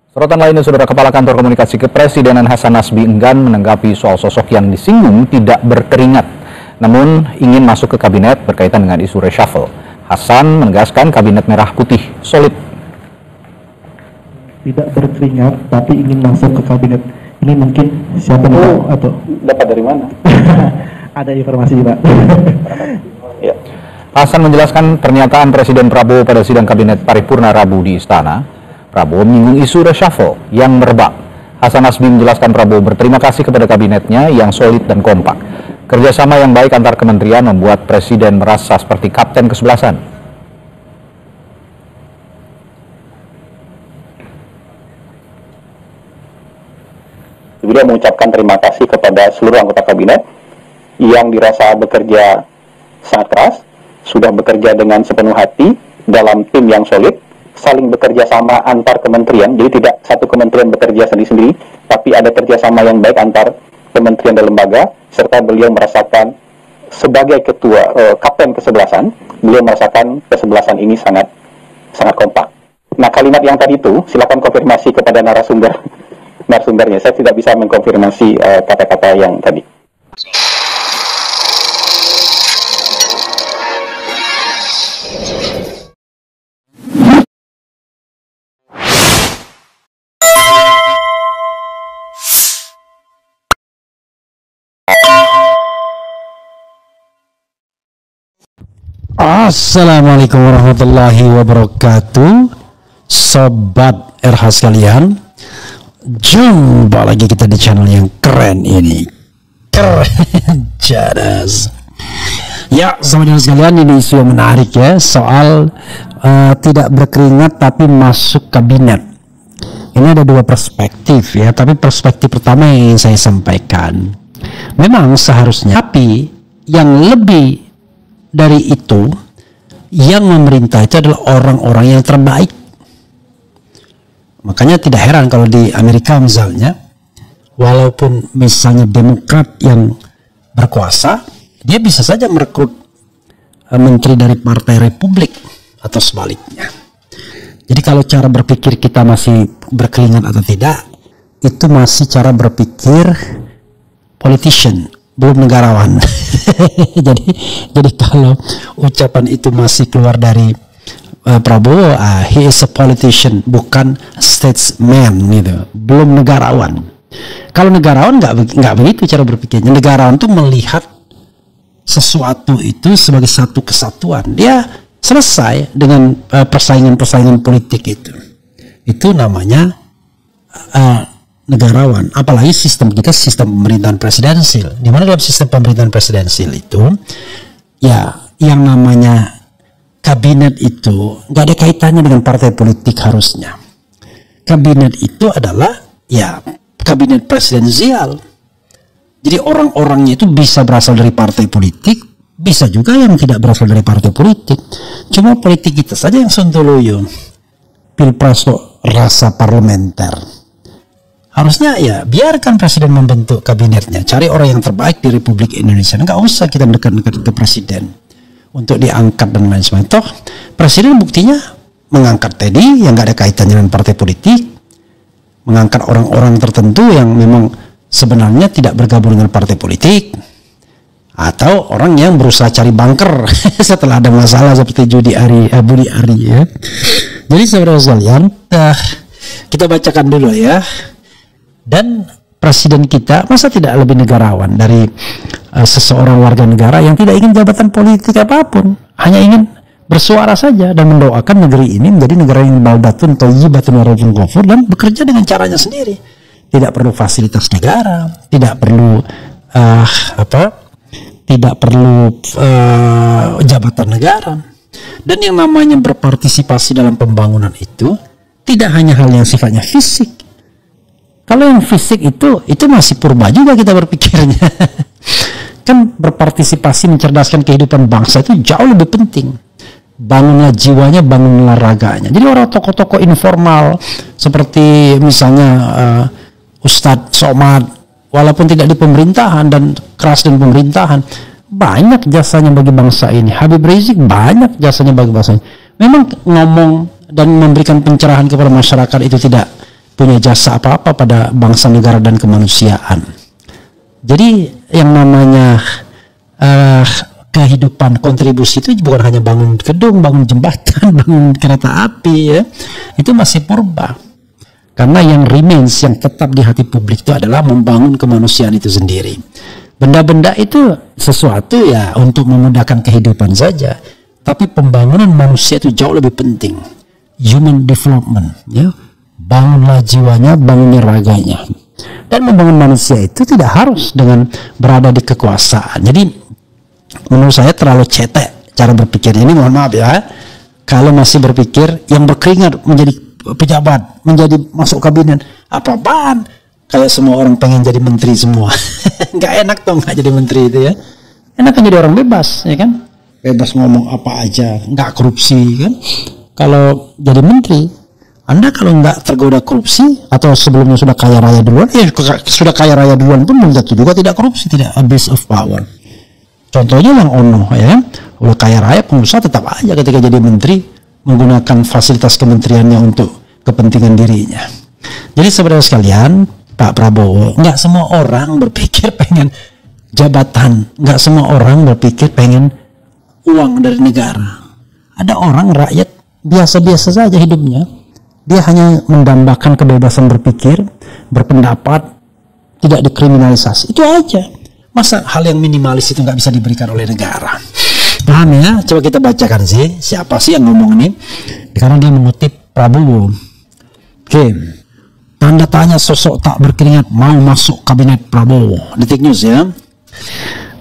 Sorotan lainnya, Saudara, Kepala Kantor Komunikasi Kepresidenan Hasan Nasbi enggan menanggapi soal sosok yang disinggung tidak berkeringat, namun ingin masuk ke kabinet berkaitan dengan isu reshuffle. Hasan menegaskan kabinet merah putih solid. Tidak berkeringat, tapi ingin masuk ke kabinet. Ini mungkin siapa tahu atau dapat dari mana? Ada informasi, Pak. Ya. Hasan menjelaskan pernyataan Presiden Prabowo pada sidang kabinet paripurna Rabu di Istana. Prabowo menyinggung isu reshuffle yang merebak. Hasan Nasbi menjelaskan Prabowo berterima kasih kepada kabinetnya yang solid dan kompak. Kerjasama yang baik antar kementerian membuat Presiden merasa seperti kapten kesebelasan. Beliau mengucapkan terima kasih kepada seluruh anggota kabinet yang dirasa bekerja sangat keras, sudah bekerja dengan sepenuh hati dalam tim yang solid, saling bekerja sama antar kementerian, jadi tidak satu kementerian bekerja sendiri-sendiri, tapi ada kerjasama yang baik antar kementerian dan lembaga, serta beliau merasakan sebagai ketua kapten kesebelasan, beliau merasakan kesebelasan ini sangat kompak. Nah, kalimat yang tadi itu silakan konfirmasi kepada narasumbernya. Saya tidak bisa mengkonfirmasi kata-kata yang tadi. Assalamualaikum warahmatullahi wabarakatuh, sobat RH sekalian. Jumpa lagi kita di channel yang keren ini, keren jadas. Ya, sobat RH sekalian, ini isu yang menarik ya, soal tidak berkeringat tapi masuk kabinet. Ini ada dua perspektif ya, tapi perspektif pertama yang ingin saya sampaikan, memang seharusnya, tapi yang lebih dari itu, yang memerintah itu adalah orang-orang yang terbaik. Makanya tidak heran kalau di Amerika misalnya, walaupun misalnya Demokrat yang berkuasa, dia bisa saja merekrut menteri dari Partai Republik atau sebaliknya. Jadi kalau cara berpikir kita masih berkeringat atau tidak, itu masih cara berpikir politician, belum negarawan. jadi kalau ucapan itu masih keluar dari Prabowo, he is a politician, bukan statesman gitu, belum negarawan. Kalau negarawan nggak begitu cara berpikirnya. Negarawan tuh melihat sesuatu itu sebagai satu kesatuan. Dia selesai dengan persaingan politik itu. Itu namanya negarawan. Apalagi sistem kita sistem pemerintahan presidensil, di mana dalam sistem pemerintahan presidensil itu ya yang namanya kabinet itu nggak ada kaitannya dengan partai politik. Harusnya kabinet itu adalah ya kabinet presidensial, jadi orang-orangnya itu bisa berasal dari partai politik, bisa juga yang tidak berasal dari partai politik. Cuma politik kita saja yang sontoloyo, pilpres kok rasa parlementer. Harusnya ya biarkan presiden membentuk kabinetnya, cari orang yang terbaik di Republik Indonesia. Nggak usah kita dekat-dekat ke presiden untuk diangkat dan lain sebagainya. Toh presiden buktinya mengangkat tadi yang nggak ada kaitannya dengan partai politik, mengangkat orang-orang tertentu yang memang sebenarnya tidak bergabung dengan partai politik, atau orang yang berusaha cari bunker setelah ada masalah seperti Budi Ari ya. Jadi saudara sekalian, kita bacakan dulu ya. Dan presiden kita masa tidak lebih negarawan dari seseorang warga negara yang tidak ingin jabatan politik apapun, hanya ingin bersuara saja dan mendoakan negeri ini menjadi negara yang baldatun thayyibatun wa rabbun ghafur, dan bekerja dengan caranya sendiri. Tidak perlu fasilitas negara, tidak perlu jabatan negara. Dan yang namanya berpartisipasi dalam pembangunan itu tidak hanya hal yang sifatnya fisik. Kalau yang fisik itu masih purba juga kita berpikirnya. Kan berpartisipasi mencerdaskan kehidupan bangsa itu jauh lebih penting. Bangunlah jiwanya, bangunlah raganya. Jadi orang tokoh-tokoh informal seperti misalnya Ustadz Somad, walaupun tidak di pemerintahan dan keras dengan pemerintahan, banyak jasanya bagi bangsa ini. Habib Rizik banyak jasanya bagi bangsa ini. Memang ngomong dan memberikan pencerahan kepada masyarakat itu punya jasa apa-apa pada bangsa, negara, dan kemanusiaan. Jadi yang namanya kehidupan kontribusi itu bukan hanya bangun gedung, bangun jembatan, bangun kereta api ya. Itu masih purba. Karena yang remains, yang tetap di hati publik itu adalah membangun kemanusiaan itu sendiri. Benda-benda itu sesuatu ya untuk memudahkan kehidupan saja. Tapi pembangunan manusia itu jauh lebih penting. Human development ya. Bangunlah jiwanya, bangunnya raganya. Dan membangun manusia itu tidak harus dengan berada di kekuasaan. Jadi menurut saya terlalu cetek cara berpikirnya ini, mohon maaf ya. Kalau masih berpikir yang berkeringat menjadi pejabat, menjadi masuk kabinet, apa-apaan? Kayak semua orang pengen jadi menteri semua. Nggak enak dong nggak jadi menteri itu ya. Enak kan jadi orang bebas ya kan? Bebas ngomong apa aja, nggak korupsi kan? Kalau jadi menteri, Anda kalau nggak tergoda korupsi atau sebelumnya sudah kaya raya duluan, sudah kaya raya duluan pun belum tentu juga tidak korupsi, tidak abuse of power. Contohnya yang Ono ya, udah kaya raya pengusaha tetap aja ketika jadi menteri menggunakan fasilitas kementeriannya untuk kepentingan dirinya. Jadi saudara sekalian, Pak Prabowo, nggak semua orang berpikir pengen jabatan, nggak semua orang berpikir pengen uang dari negara. Ada orang rakyat biasa-biasa saja hidupnya. Dia hanya mendambakan kebebasan berpikir, berpendapat, tidak dikriminalisasi. Itu aja. Masa hal yang minimalis itu nggak bisa diberikan oleh negara? Paham ya? Coba kita bacakan sih. Siapa sih yang ngomong ini? Karena dia mengutip Prabowo. Oke. Tanda tanya sosok tak berkeringat mau masuk kabinet Prabowo. Detik News ya.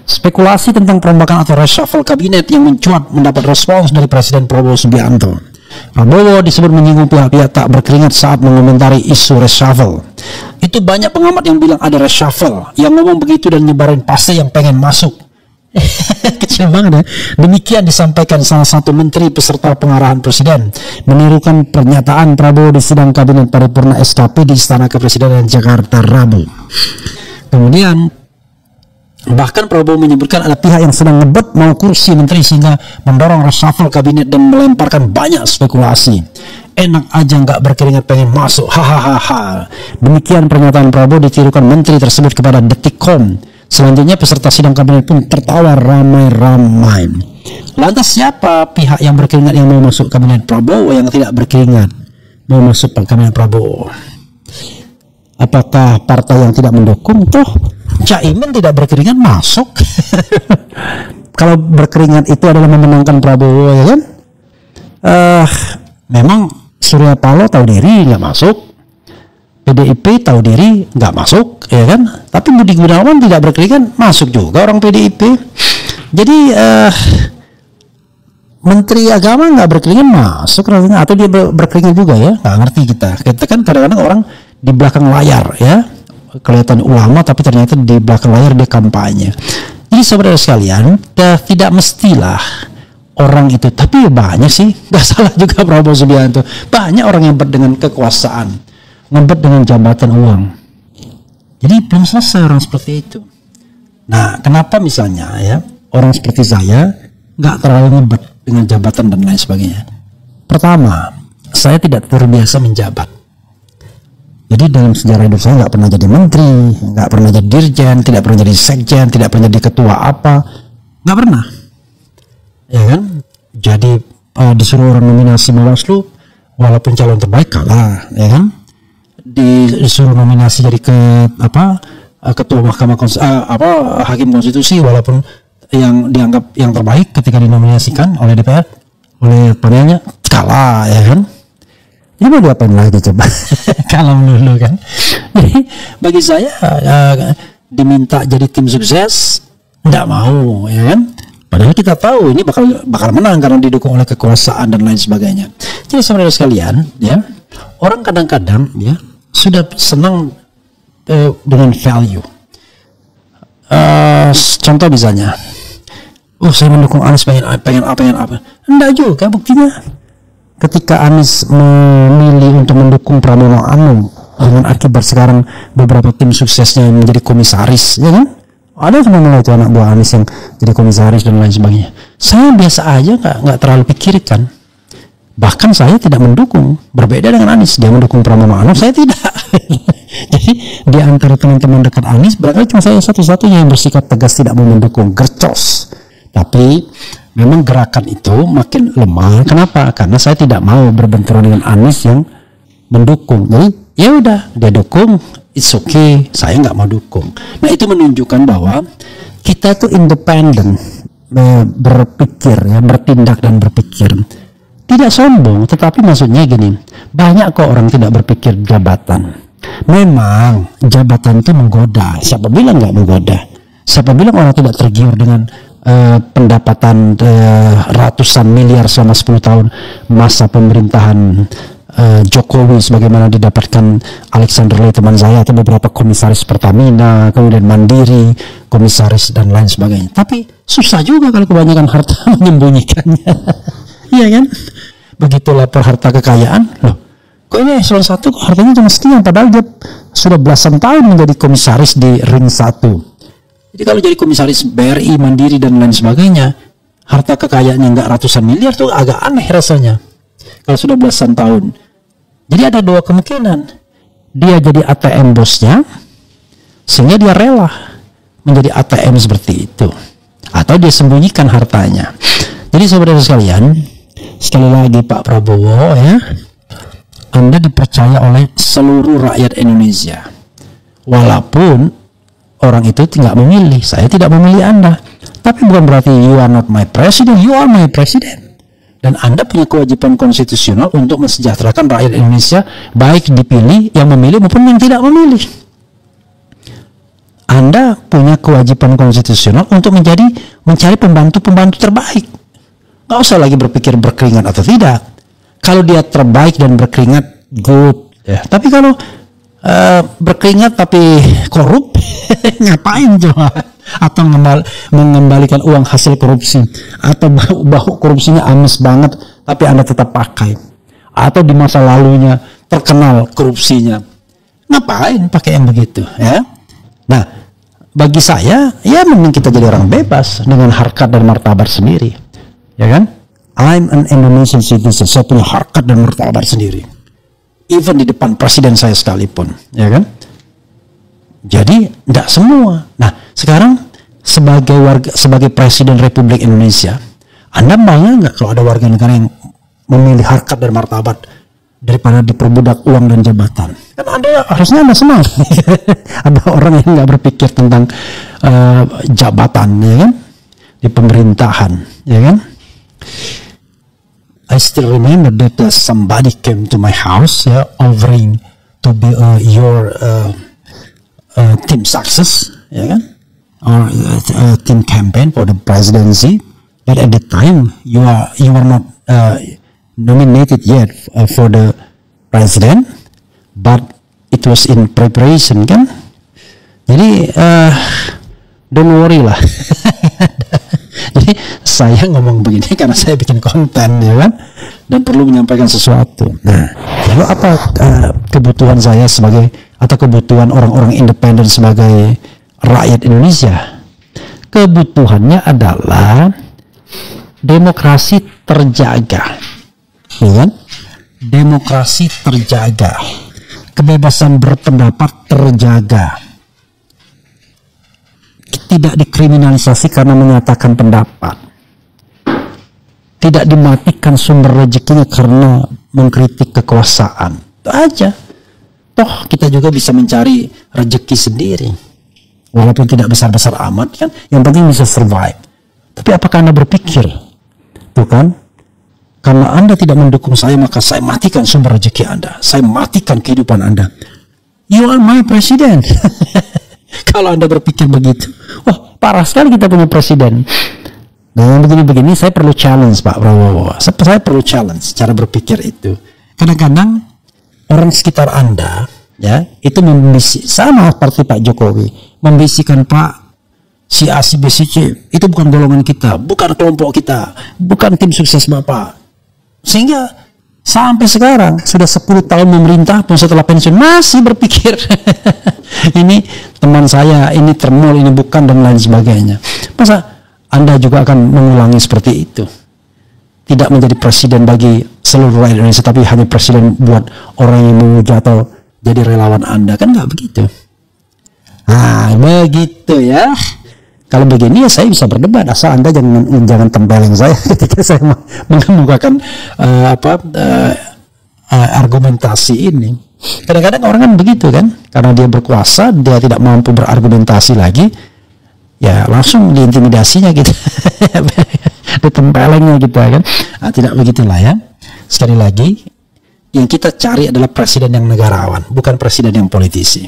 Spekulasi tentang perombakan atau reshuffle kabinet yang mencuat mendapat respons dari Presiden Prabowo Subianto. Prabowo disebut menyinggung pihak-pihak tak berkeringat saat mengomentari isu reshuffle. Itu banyak pengamat yang bilang ada reshuffle. Yang ngomong begitu dan nyebarin pasti yang pengen masuk. Kecil banget ya. Demikian disampaikan salah satu menteri peserta pengarahan presiden menirukan pernyataan Prabowo di sidang kabinet paripurna SKP di Istana Kepresidenan Jakarta Rabu. Kemudian bahkan Prabowo menyebutkan ada pihak yang sedang ngebet mau kursi menteri sehingga mendorong reshuffle kabinet dan melemparkan banyak spekulasi. Enak aja nggak berkeringat pengen masuk, hahaha. Demikian pernyataan Prabowo ditirukan menteri tersebut kepada Detikcom. Selanjutnya peserta sidang kabinet pun tertawa ramai-ramai. Lantas siapa pihak yang berkeringat yang mau masuk kabinet Prabowo yang tidak berkeringat mau masuk kabinet Prabowo? Apakah partai yang tidak mendukung? Toh Caimin tidak berkeringat masuk. Kalau berkeringat itu adalah memenangkan Prabowo ya kan? Memang Surya Paloh tahu diri nggak masuk. PDIP tahu diri nggak masuk, ya kan? Tapi Budi Gunawan tidak berkeringat masuk juga orang PDIP. Jadi Menteri Agama nggak berkeringat masuk, atau dia berkeringat juga ya? Nggak ngerti kita. Kita kan kadang-kadang orang di belakang layar ya kelihatan ulama, tapi ternyata di belakang layar dia kampanye. Jadi saudara sekalian, tidak mestilah orang itu, tapi banyak sih, nggak salah juga Prabowo Subianto. Banyak orang yang dengan kekuasaan, ngebet dengan jabatan uang. Jadi belum selesai orang seperti itu. Nah, kenapa misalnya ya orang seperti saya nggak terlalu ngebet dengan jabatan dan lain sebagainya? Pertama, saya tidak terbiasa menjabat. Jadi dalam sejarah hidup saya nggak pernah jadi menteri, nggak pernah jadi dirjen, tidak pernah jadi sekjen, tidak pernah jadi ketua apa, nggak pernah. Ya kan? Jadi disuruh orang nominasi Bawaslu, walaupun calon terbaik kalah, ya kan? Disuruh nominasi jadi ketua Mahkamah Hakim Konstitusi, walaupun yang dianggap yang terbaik ketika dinominasikan oleh DPR, oleh panelnya kalah, ya kan? Ini mau diapain lagi coba? Kalah dulu kan? Jadi bagi saya diminta jadi tim sukses nggak mau, ya kan? Padahal kita tahu ini bakal menang karena didukung oleh kekuasaan dan lain sebagainya. Jadi saudara sekalian, ya orang kadang-kadang ya sudah senang dengan value. Contoh misalnya, saya mendukung Anies pengen apa? Enggak juga buktinya. Ketika Anies memilih untuk mendukung Pramono Anung dengan akibat sekarang beberapa tim suksesnya yang menjadi komisaris, ya kan? Ada semua itu anak buah Anies yang jadi komisaris dan lain sebagainya. Saya biasa aja, nggak terlalu pikirkan. Bahkan saya tidak mendukung, berbeda dengan Anies, dia mendukung Pramono Anung, saya tidak. Jadi di antara teman-teman dekat Anies, barangkali cuma saya satu-satunya yang bersikap tegas tidak mau mendukung, gercos. Tapi memang gerakan itu makin lemah. Kenapa? Karena saya tidak mau berbenturan dengan Anies yang mendukung. Jadi ya udah, dia dukung, it's okay, saya nggak mau dukung. Nah itu menunjukkan bahwa kita tuh independen berpikir, ya, bertindak dan berpikir. Tidak sombong, tetapi maksudnya gini, banyak kok orang tidak berpikir jabatan. Memang jabatan itu menggoda. Siapa bilang nggak menggoda? Siapa bilang orang tidak tergiur dengan pendapatan ratusan miliar selama 10 tahun masa pemerintahan Jokowi, sebagaimana didapatkan Alexander Lee teman saya, atau beberapa komisaris Pertamina, kemudian Mandiri, komisaris dan lain sebagainya. Tapi susah juga kalau kebanyakan harta menyembunyikannya. Iya kan? Begitu lapor harta kekayaan, loh, kok ini eselon 1 hartanya cuma sekian, padahal dia sudah belasan tahun menjadi komisaris di ring 1. Jadi kalau jadi komisaris BRI, Mandiri dan lain sebagainya, harta kekayaannya nggak ratusan miliar tuh agak aneh rasanya. Kalau sudah belasan tahun. Jadi ada dua kemungkinan. Dia jadi ATM bosnya, sehingga dia rela menjadi ATM seperti itu. Atau dia sembunyikan hartanya. Jadi saudara sekalian, sekali lagi Pak Prabowo, ya, Anda dipercaya oleh seluruh rakyat Indonesia. Walaupun orang itu tidak memilih, saya tidak memilih Anda. Tapi bukan berarti you are not my president, you are my president. Dan Anda punya kewajiban konstitusional untuk mensejahterakan rakyat Indonesia, baik dipilih, yang memilih maupun yang tidak memilih. Anda punya kewajiban konstitusional untuk mencari pembantu-pembantu terbaik. Nggak usah lagi berpikir berkeringat atau tidak. Kalau dia terbaik dan berkeringat, good. Ya. Tapi kalau berkeringat tapi korup, ngapain coba? Atau mengembalikan uang hasil korupsi, atau bau korupsinya amis banget, tapi Anda tetap pakai. Atau di masa lalunya terkenal korupsinya, ngapain pakai yang begitu? Ya. Nah, bagi saya, ya mending kita jadi orang bebas dengan harkat dan martabat sendiri. Ya kan? I'm an Indonesian citizen. Saya punya harkat dan martabat sendiri. Even di depan presiden saya sekalipun, ya kan? Jadi tidak semua. Nah, sekarang sebagai presiden Republik Indonesia, Anda bangga nggak kalau ada warga negara yang memilih harkat dan martabat daripada diperbudak uang dan jabatan? Kan harusnya Anda senang. Ada orang yang nggak berpikir tentang jabatan, ya kan? Di pemerintahan, ya kan? I still remember that somebody came to my house, offering to be your team success, ya kan, or team campaign for the presidency. But at the time you are not nominated yet for the president, but it was in preparation, kan? Jadi don't worry lah. Jadi saya ngomong begini karena saya bikin konten, ya kan, dan perlu menyampaikan sesuatu. Nah, lalu apa kebutuhan saya sebagai, atau kebutuhan orang-orang independen sebagai rakyat Indonesia? Kebutuhannya adalah demokrasi terjaga, ya kan? Demokrasi terjaga, kebebasan berpendapat terjaga, tidak dikriminalisasi karena menyatakan pendapat, tidak dimatikan sumber rezekinya karena mengkritik kekuasaan. Itu aja. Toh kita juga bisa mencari rezeki sendiri, walaupun tidak besar-besar amat, kan? Yang penting bisa survive. Tapi apakah Anda berpikir, tuh kan, karena Anda tidak mendukung saya, maka saya matikan sumber rezeki Anda, saya matikan kehidupan Anda. You are my president. Kalau Anda berpikir begitu, wah parah sekali kita punya presiden. Dengan begini-begini saya perlu challenge Pak Prabowo. Saya perlu challenge cara berpikir itu. Kadang-kadang orang sekitar Anda, ya, itu membisik, sama seperti Pak Jokowi, membisikkan, Pak, si A, si B, si C itu bukan golongan kita, bukan kelompok kita, bukan tim sukses Bapak. Sehingga sampai sekarang sudah 10 tahun memerintah pun setelah pensiun masih berpikir ini teman saya, ini termul, ini bukan, dan lain sebagainya. Masa Anda juga akan mengulangi seperti itu? tidak menjadi presiden bagi seluruh rakyat Indonesia, tapi hanya presiden buat orang yang memuja atau jadi relawan Anda, kan nggak begitu. Nah, begitu ya. Kalau begini ya saya bisa berdebat, asal Anda jangan tempeleng saya ketika saya mengemukakan argumentasi ini. Kadang-kadang orang kan begitu kan, karena dia berkuasa, dia tidak mampu berargumentasi lagi, ya langsung diintimidasinya gitu, ditempelengnya gitu kan. Nah, tidak begitulah ya. Sekali lagi, yang kita cari adalah presiden yang negarawan, bukan presiden yang politisi.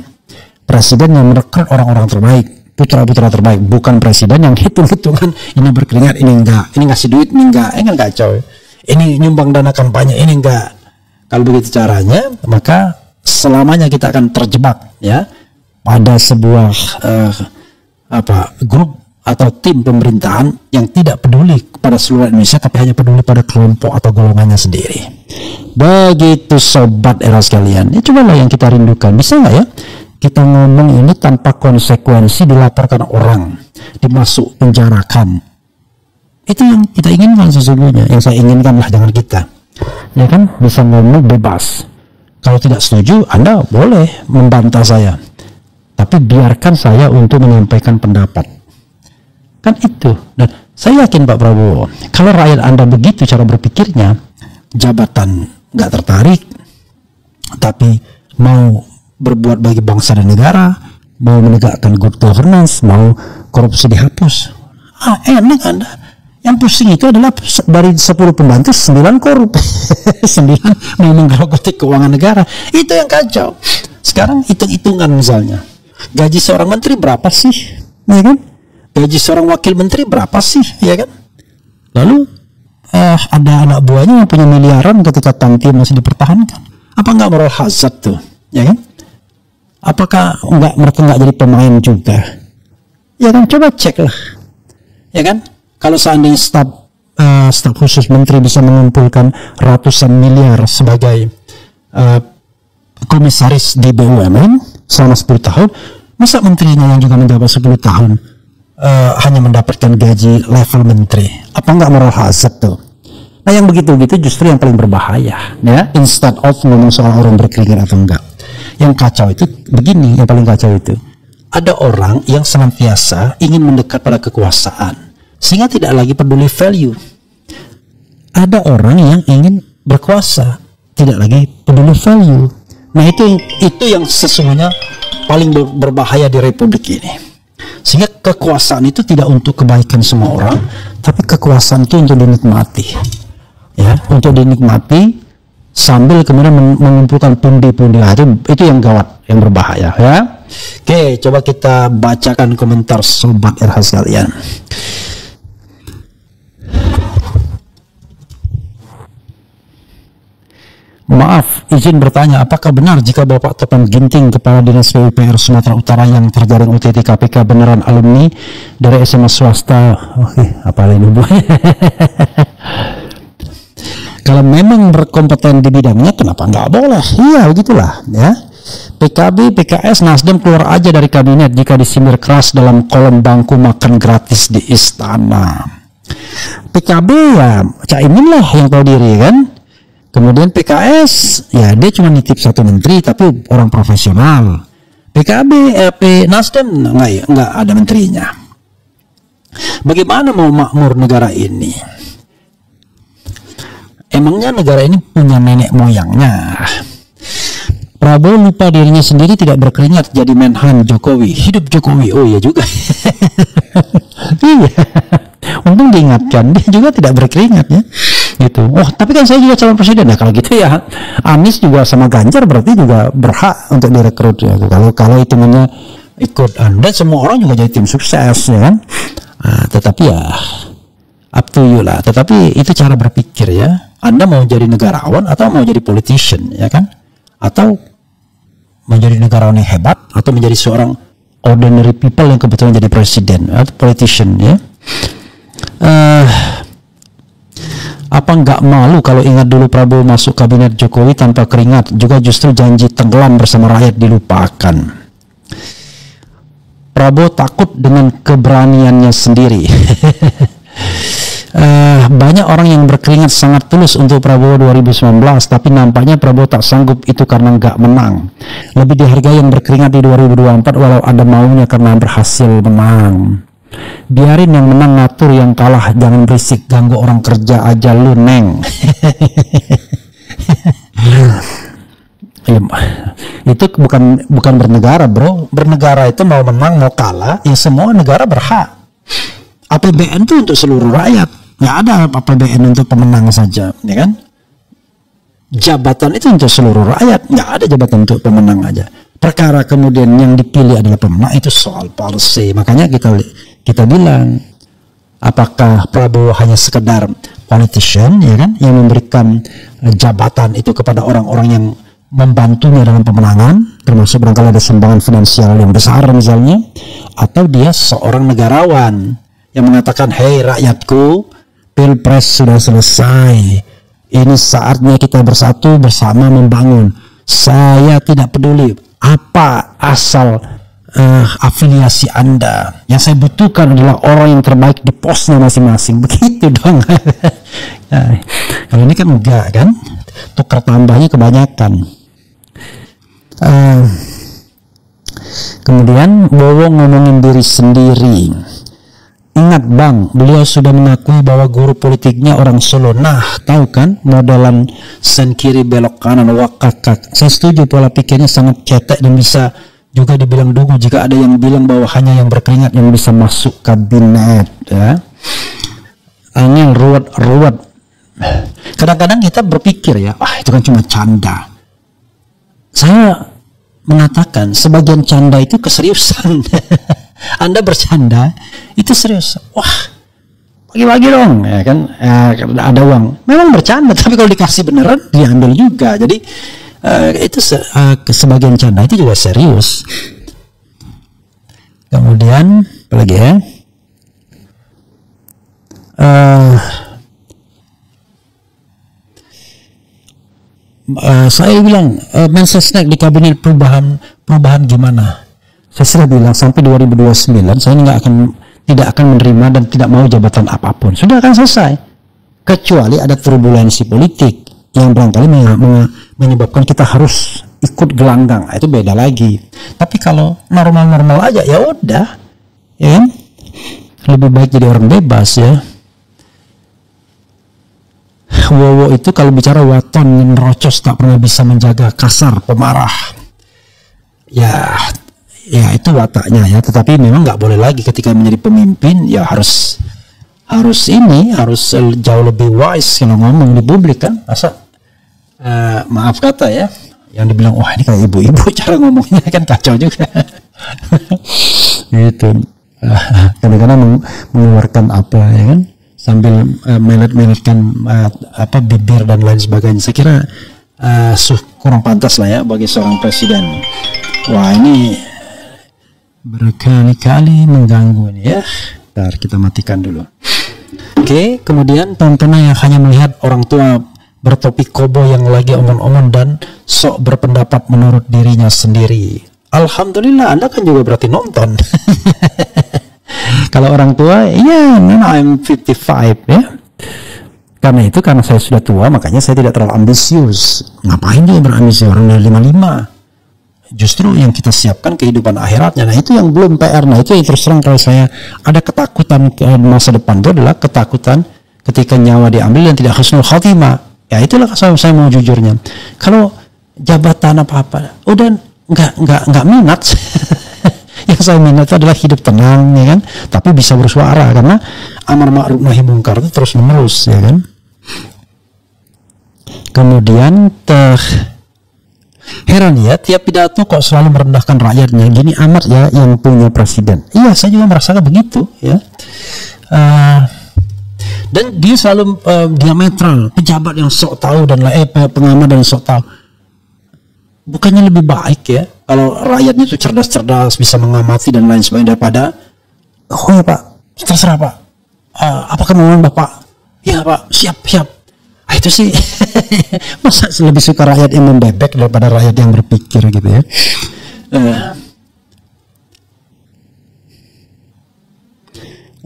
Presiden yang merekrut orang-orang terbaik, putra-putra terbaik, bukan presiden yang hitung-hitungan, ini berkeringat, ini enggak, ini ngasih duit, ini enggak, kan kacau. Ini nyumbang dana kampanye, ini enggak. Kalau begitu caranya, maka selamanya kita akan terjebak ya pada sebuah grup atau tim pemerintahan yang tidak peduli kepada seluruh Indonesia, tapi hanya peduli pada kelompok atau golongannya sendiri. Begitu sobat era sekalian. Ya, cobalah yang kita rindukan. Bisa nggak ya kita ngomong ini tanpa konsekuensi, dilaporkan orang, dimasuk penjarakan? Itu yang kita inginkan sesungguhnya. Yang saya inginkan lah, jangan kita. Ya kan, bisa ngomong bebas. Kalau tidak setuju, Anda boleh membantah saya, tapi biarkan saya untuk menyampaikan pendapat. Kan itu. Dan saya yakin Pak Prabowo, kalau rakyat Anda begitu cara berpikirnya, jabatan nggak tertarik, tapi mau berbuat bagi bangsa dan negara, mau menegakkan good governance, mau korupsi dihapus, enak Anda. Yang pusing itu adalah dari 10 pembantu 9 korup, 9 mau menggerogoti keuangan negara. Itu yang kacau. Sekarang hitung-hitungan misalnya, gaji seorang menteri berapa sih, ya kan? Gaji seorang wakil menteri berapa sih, ya kan? Lalu ada anak buahnya yang punya miliaran ketika Tanti masih dipertahankan. Apa nggak moral hazard tuh, ya kan? Apakah mereka nggak jadi pemain juga? Ya kan, coba cek lah, ya kan? Kalau seandainya staf khusus menteri bisa mengumpulkan ratusan miliar sebagai komisaris di BUMN selama 10 tahun, masa menterinya yang juga menjabat 10 tahun hanya mendapatkan gaji level menteri? Apa enggak moral hazard tuh? Nah, yang begitu-begitu justru yang paling berbahaya ya, instead of ngomong soal orang berkeringat atau enggak. Yang kacau itu begini, yang paling kacau itu ada orang yang senantiasa ingin mendekat pada kekuasaan sehingga tidak lagi peduli value. Ada orang yang ingin berkuasa, tidak lagi peduli value. Nah, itu yang sesungguhnya paling berbahaya di republik ini. Sehingga kekuasaan itu tidak untuk kebaikan semua orang, tapi kekuasaan itu untuk dinikmati. Ya, untuk dinikmati sambil kemudian mengumpulkan pundi-pundi. Itu yang gawat, yang berbahaya ya. Oke, coba kita bacakan komentar sobat RH sekalian. Maaf, izin bertanya, apakah benar jika Bapak Topeng Ginting, Kepala Dinas PUPR Sumatera Utara yang terjaring OTT KPK beneran alumni dari SMA swasta? Apa ini Bu? Kalau memang berkompeten di bidangnya, kenapa nggak boleh? Iya, begitulah ya. PKB, PKS, Nasdem keluar aja dari kabinet jika disindir keras dalam kolom bangku makan gratis di istana. PKB ya Caimin lah yang tahu diri kan. Kemudian PKS, ya dia cuma nitip satu menteri tapi orang profesional. PKB, Nasdem nggak ada menterinya. Bagaimana mau makmur negara ini? Emangnya negara ini punya nenek moyangnya? Prabowo lupa dirinya sendiri tidak berkeringat jadi Menhan Jokowi. Hidup Jokowi, oh iya juga. Iya, untung diingatkan, dia juga tidak berkeringat ya. Gitu. Oh, tapi kan saya juga calon presiden. Nah, kalau gitu ya Anies juga sama Ganjar berarti juga berhak untuk direkrut ya. Kalau hitungannya ikut Anda, semua orang juga jadi tim sukses ya kan. Nah, tetapi ya up to you lah. Tetapi itu cara berpikir ya. Anda mau jadi negarawan atau mau jadi politician ya kan? Atau menjadi negarawan yang hebat atau menjadi seorang ordinary people yang kebetulan jadi presiden atau politician ya. Apa nggak malu kalau ingat dulu Prabowo masuk kabinet Jokowi tanpa keringat, juga justru janji tenggelam bersama rakyat dilupakan. Prabowo takut dengan keberaniannya sendiri. Banyak orang yang berkeringat sangat tulus untuk Prabowo 2019, tapi nampaknya Prabowo tak sanggup itu karena nggak menang. Lebih dihargai yang berkeringat di 2024 walau ada maunya karena berhasil menang. Biarin yang menang ngatur yang kalah, jangan berisik ganggu orang kerja aja lu, Neng. Itu bukan bernegara, bro. Bernegara itu mau menang mau kalah, ya semua negara berhak. APBN itu untuk seluruh rakyat, nggak ada APBN untuk pemenang saja, ya kan? Jabatan itu untuk seluruh rakyat, nggak ada jabatan untuk pemenang aja. Perkara kemudian yang dipilih adalah pemenang, itu soal policy. Makanya kita bilang, apakah Prabowo hanya sekedar politician, ya kan, yang memberikan jabatan itu kepada orang-orang yang membantunya dalam pemenangan, termasuk barangkali ada sumbangan finansial yang besar misalnya, atau dia seorang negarawan yang mengatakan, hei rakyatku, pilpres sudah selesai, ini saatnya kita bersatu bersama membangun. Saya tidak peduli apa asal afiliasi Anda, yang saya butuhkan adalah orang yang terbaik di posnya masing-masing. Begitu dong. Nah, kalau ini kan enggak kan, tukar tambahnya kebanyakan. Kemudian Bowo ngomongin diri sendiri. Ingat bang, beliau sudah mengakui bahwa guru politiknya orang Solo. Nah, tahu kan modelan sen kiri belok kanan wakakak. Saya setuju, pola pikirnya sangat cetek dan bisa juga dibilang dungu jika ada yang bilang bahwa hanya yang berkeringat yang bisa masuk kabinet, ya. Angin ruwet. Kadang-kadang kita berpikir ya, itu kan cuma canda. Saya mengatakan sebagian canda itu keseriusan. Anda bercanda itu serius, wah bagi-bagi dong, ya kan, ada uang, memang bercanda, tapi kalau dikasih beneran diambil juga. Jadi itu sebagian canda itu juga serius. Kemudian apa lagi ya, saya bilang Mensesnek di kabinet perubahan gimana? Saya sudah bilang sampai 2029 saya tidak akan menerima dan tidak mau jabatan apapun. Sudah akan selesai. Kecuali ada turbulensi politik yang barangkali menyebabkan kita harus ikut gelanggang. Itu beda lagi. Tapi kalau normal-normal aja ya udah, ya kan? Lebih baik jadi orang bebas ya. Wowo itu kalau bicara waton nerocos, tak pernah bisa menjaga, kasar, pemarah. Ya itu wataknya ya, tetapi memang nggak boleh lagi ketika menjadi pemimpin ya harus jauh lebih wise kalau ngomong di publik kan. Masa maaf kata ya, yang dibilang wah ini kayak ibu-ibu cara ngomongnya kan kacau juga. Gitu. Kadang-kadang mengeluarkan apa ya kan, sambil melet-meletkan bibir dan lain sebagainya. Saya kira kurang pantas lah ya bagi seorang presiden. Wah ini berkali-kali mengganggu ini ya. Bentar, kita matikan dulu. Oke, kemudian tontonan yang hanya melihat orang tua bertopi kobo yang lagi omong-omong dan sok berpendapat menurut dirinya sendiri. Alhamdulillah, Anda kan juga berarti nonton. Kalau orang tua, iya, I'm 55 ya. Karena saya sudah tua, makanya saya tidak terlalu ambisius. Ngapain dia berambisi, orang dari 55? Justru yang kita siapkan kehidupan akhiratnya. Nah itu yang belum PR. Nah itu yang terus terang kalau saya ada ketakutan ke masa depan itu adalah ketakutan ketika nyawa diambil dan tidak husnul khatimah. Ya itulah saya mau jujurnya. Kalau jabatan apa-apa udah nggak minat. Yang saya minat itu adalah hidup tenang ya kan, tapi bisa bersuara karena amar ma'ruf nahi munkar itu terus menerus ya kan. Kemudian heran ya, tiap pidato kok selalu merendahkan rakyatnya. Gini amat ya yang punya presiden. Iya, saya juga merasakan begitu ya. Dan dia selalu diametral, pejabat yang sok tahu dan pengamat dan sok tahu. Bukannya lebih baik ya kalau rakyatnya itu cerdas-cerdas, bisa mengamati dan lain sebagainya daripada oh ya Pak, terserah Pak. Apa kemauan Bapak? Ya Pak, siap. Itu sih masa lebih suka rakyat yang membebek daripada rakyat yang berpikir gitu ya.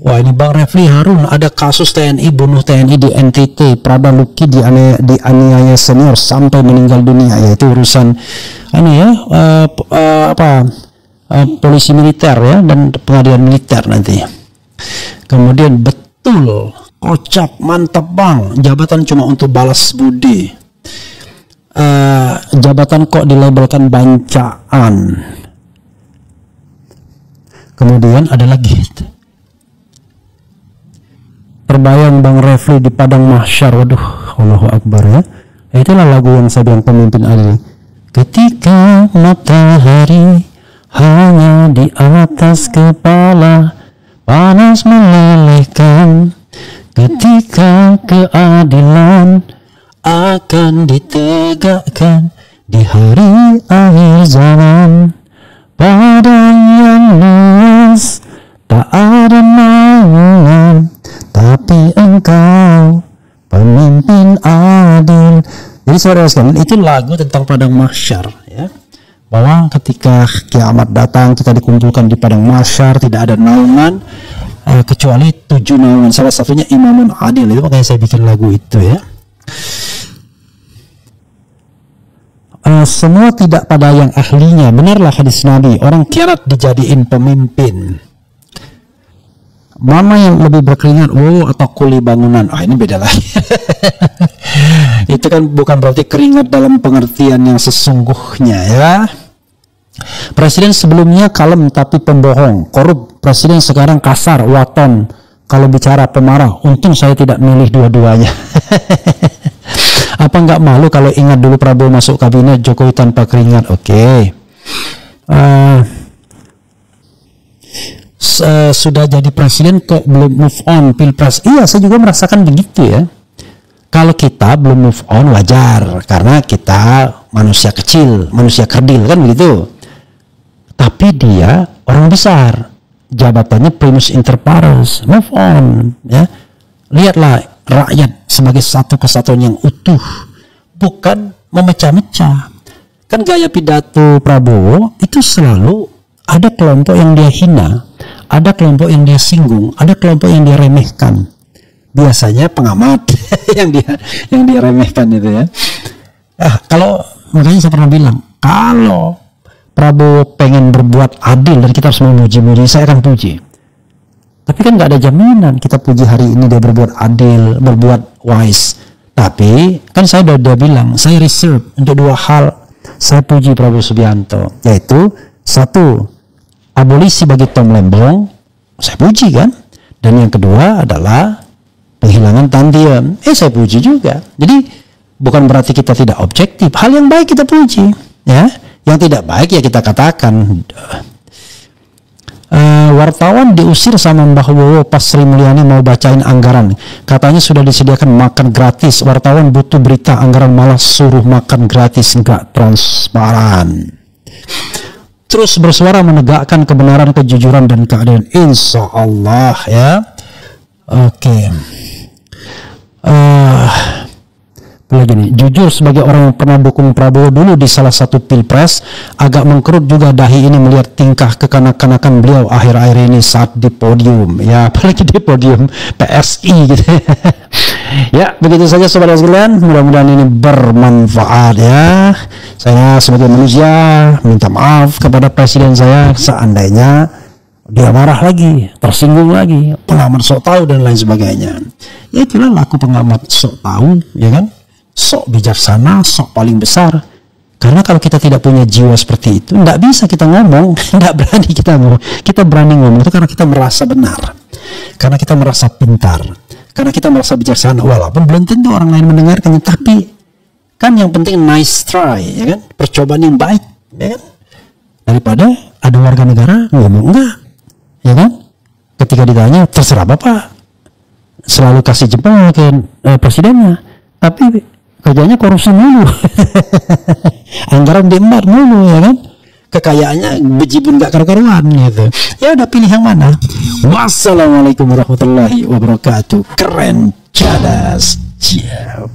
Wah, ini Bang Refli Harun, ada kasus TNI bunuh TNI di NTT, Prada Luki dianiaya senior sampai meninggal dunia, yaitu urusan polisi militer ya dan pengadilan militer nanti. Kemudian betul, kocak, mantap Bang, jabatan cuma untuk balas budi. Jabatan kok dilabelkan bancaan. Kemudian ada lagi, terbayang Bang Refli di padang mahsyar. Waduh, Allahu Akbar ya. Itulah lagu yang saya bilang pemimpin adil. Ketika matahari hanya di atas kepala, panas melelehkan. Ketika keadilan akan ditegakkan di hari akhir zaman, padang yang luas tak ada naungan, tapi engkau pemimpin adil. Jadi saudara sekalian, itu lagu tentang padang mahsyar ya. Bahwa ketika kiamat datang, kita dikumpulkan di padang mahsyar, tidak ada naungan kecuali 7 naungan, salah satunya imamun adil. Itu makanya saya bikin lagu itu ya. Semua tidak pada yang ahlinya. Benarlah hadis Nabi, orang kiamat dijadiin pemimpin. Mana yang lebih berkeringat, atau kuli bangunan? Ini beda lagi. Itu kan bukan berarti keringat dalam pengertian yang sesungguhnya ya. Presiden sebelumnya kalem tapi pembohong, korup. Presiden sekarang kasar, waton, kalau bicara pemarah. Untung saya tidak milih dua-duanya. Apa nggak malu kalau ingat dulu Prabowo masuk kabinet Jokowi tanpa keringat? Oke. Sudah jadi presiden kok belum move on pilpres? Iya, saya juga merasakan begitu ya. Kalau kita belum move on wajar, karena kita manusia kecil, manusia kerdil kan begitu. Tapi dia orang besar, jabatannya primus inter pares, move on ya. Lihatlah rakyat sebagai satu kesatuan yang utuh, bukan memecah-mecah. Kan gaya pidato Prabowo itu selalu ada kelompok yang dia hina, ada kelompok yang dia singgung, ada kelompok yang dia remehkan. Biasanya pengamat yang dia remehkan itu ya. Kalau makanya saya pernah bilang, kalau Prabowo pengen berbuat adil dan kita harus memuji-muji, saya akan puji. Tapi kan nggak ada jaminan kita puji hari ini dia berbuat adil, berbuat wise. Tapi kan saya udah bilang, saya reserve untuk 2 hal. Saya puji Prabowo Subianto, yaitu 1, abolisi bagi Tom Lembong, saya puji kan. Dan yang kedua adalah penghilangan Tandiem, saya puji juga. Jadi bukan berarti kita tidak objektif. Hal yang baik kita puji, ya. Yang tidak baik ya kita katakan. Wartawan diusir sama Mbah Wowo pas Sri Mulyani mau bacain anggaran. Katanya sudah disediakan makan gratis. Wartawan butuh berita anggaran malah suruh makan gratis, enggak transparan. Terus bersuara menegakkan kebenaran, kejujuran dan keadilan. Insya Allah ya. Oke. Lagi nih, jujur sebagai orang yang pernah dukung Prabowo dulu di salah satu pilpres, agak mengkerut juga dahi ini melihat tingkah kekanak-kanakan beliau akhir-akhir ini saat di podium, ya apalagi di podium PSI gitu. Ya begitu saja saudara sekalian, mudah-mudahan ini bermanfaat ya. Saya sebagai manusia minta maaf kepada presiden saya seandainya dia marah lagi, tersinggung lagi, pengamat sok tahu dan lain sebagainya. Ya itulah laku pengamat sok tahu, ya kan? Sok bijaksana, sok paling besar. Karena kalau kita tidak punya jiwa seperti itu, tidak bisa kita ngomong, tidak berani kita ngomong. Kita berani ngomong itu karena kita merasa benar, karena kita merasa pintar, karena kita merasa bijaksana. Walaupun belum tentu orang lain mendengarkannya, tapi kan yang penting nice try, ya kan? Percobaan yang baik, ya kan? Daripada ada warga negara ngomong enggak, ya kan? Ketika ditanya terserah Bapak, selalu kasih jempol ke presidennya, tapi kerjanya korupsi mulu. Anggaran diembat mulu, ya kan? Kekayaannya bejibun gak karu-karuan gitu. Ya udah pilih yang mana. Wassalamualaikum warahmatullahi wabarakatuh. Keren, cadas, siap.